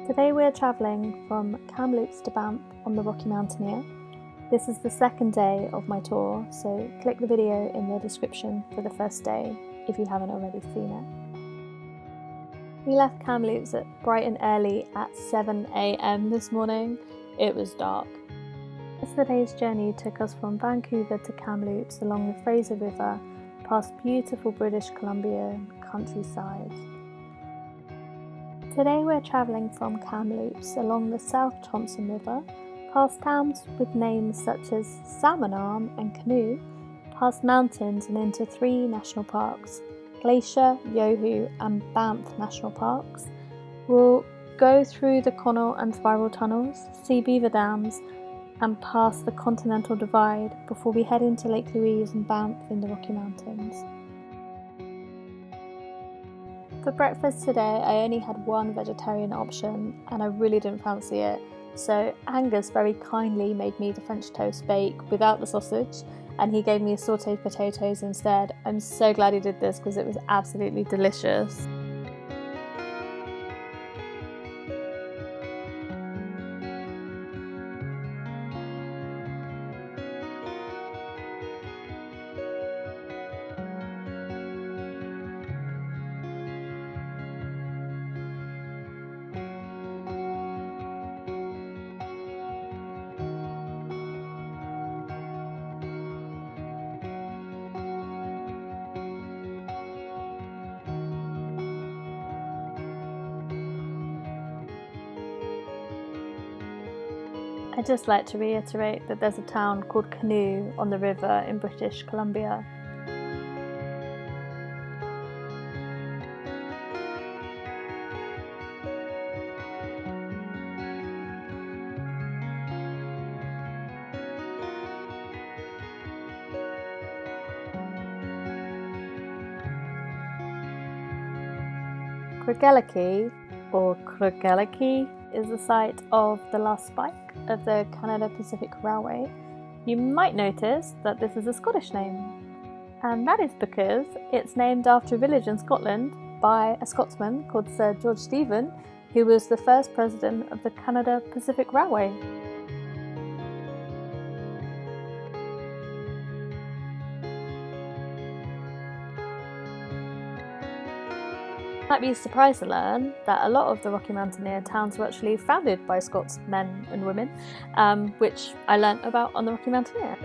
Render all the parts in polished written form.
Today we're travelling from Kamloops to Banff on the Rocky Mountaineer. This is the second day of my tour, so click the video in the description for the first day if you haven't already seen it. We left Kamloops bright and early at 7 AM this morning. It was dark. Yesterday's journey took us from Vancouver to Kamloops along the Fraser River, past beautiful British Columbia countryside. Today we're travelling from Kamloops along the South Thompson River, past towns with names such as I'm and Canoe, past mountains and into 3 national parks, Glacier, Yoho and Banff National Parks. We'll go through the Connell and Spiral tunnels, see beaver dams and pass the Continental Divide before we head into Lake Louise and Banff in the Rocky Mountains. For breakfast today I only had one vegetarian option and I really didn't fancy it, so Angus very kindly made me the French toast bake without the sausage and he gave me sautéed potatoes instead. I'm so glad he did this because it was absolutely delicious. I'd just like to reiterate that there's a town called Canoe on the river in British Columbia. Craigellachie, or Craigellachie, is the site of the last spike of the Canada Pacific Railway. You might notice that this is a Scottish name, and that is because it's named after a village in Scotland by a Scotsman called Sir George Stephen, who was the first president of the Canada Pacific Railway. You might be surprised to learn that a lot of the Rocky Mountaineer towns were actually founded by Scots men and women, which I learnt about on the Rocky Mountaineer.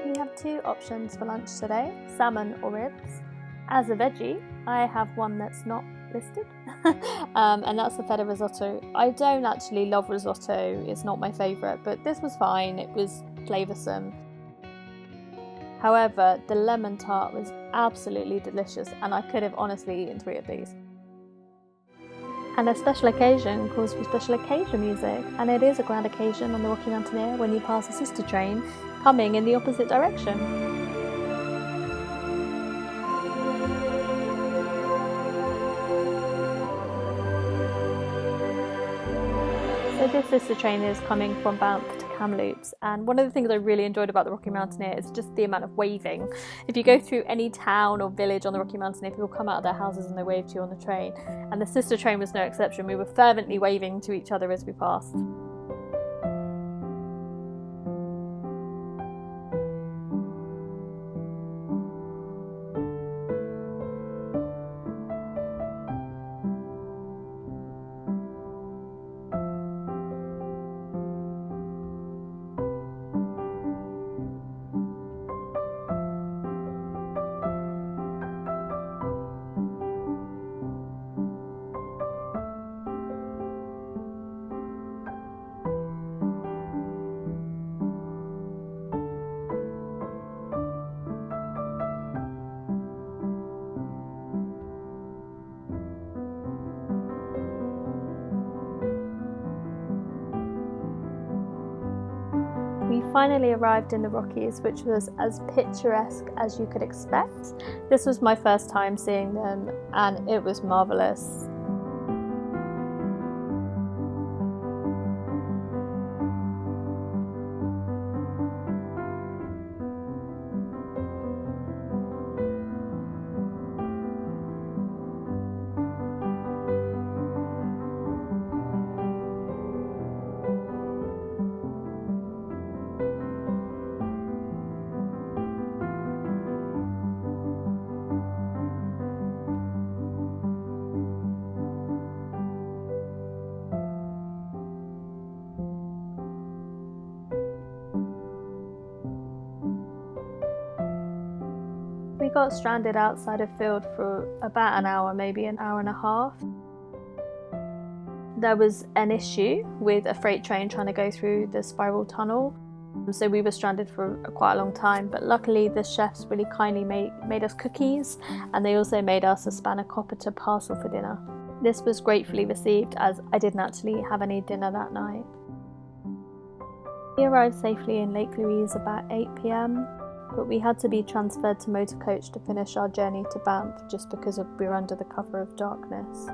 We have 2 options for lunch today, salmon or ribs. As a veggie, I have one that's not listed, and that's the feta risotto. I don't actually love risotto, it's not my favourite, but this was fine, it was flavoursome. However, the lemon tart was absolutely delicious and I could have honestly eaten 3 of these. And a special occasion calls for special occasion music, and it is a grand occasion on the Rocky Mountaineer when you pass a sister train coming in the opposite direction. So this sister train is coming from Banff to Kamloops, and one of the things I really enjoyed about the Rocky Mountaineer is just the amount of waving. If you go through any town or village on the Rocky Mountaineer, people come out of their houses and they wave to you on the train, and the sister train was no exception. We were fervently waving to each other as we passed. finally arrived in the Rockies, which was as picturesque as you could expect. This was my first time seeing them and it was marvellous. We got stranded outside of Field for about an hour, maybe an hour and a half. There was an issue with a freight train trying to go through the spiral tunnel, so we were stranded for quite a long time, but luckily the chefs really kindly made us cookies, and they also made us a spanakopita parcel for dinner. This was gratefully received as I didn't actually have any dinner that night. We arrived safely in Lake Louise about 8 p.m, but we had to be transferred to motor coach to finish our journey to Banff just because we were under the cover of darkness.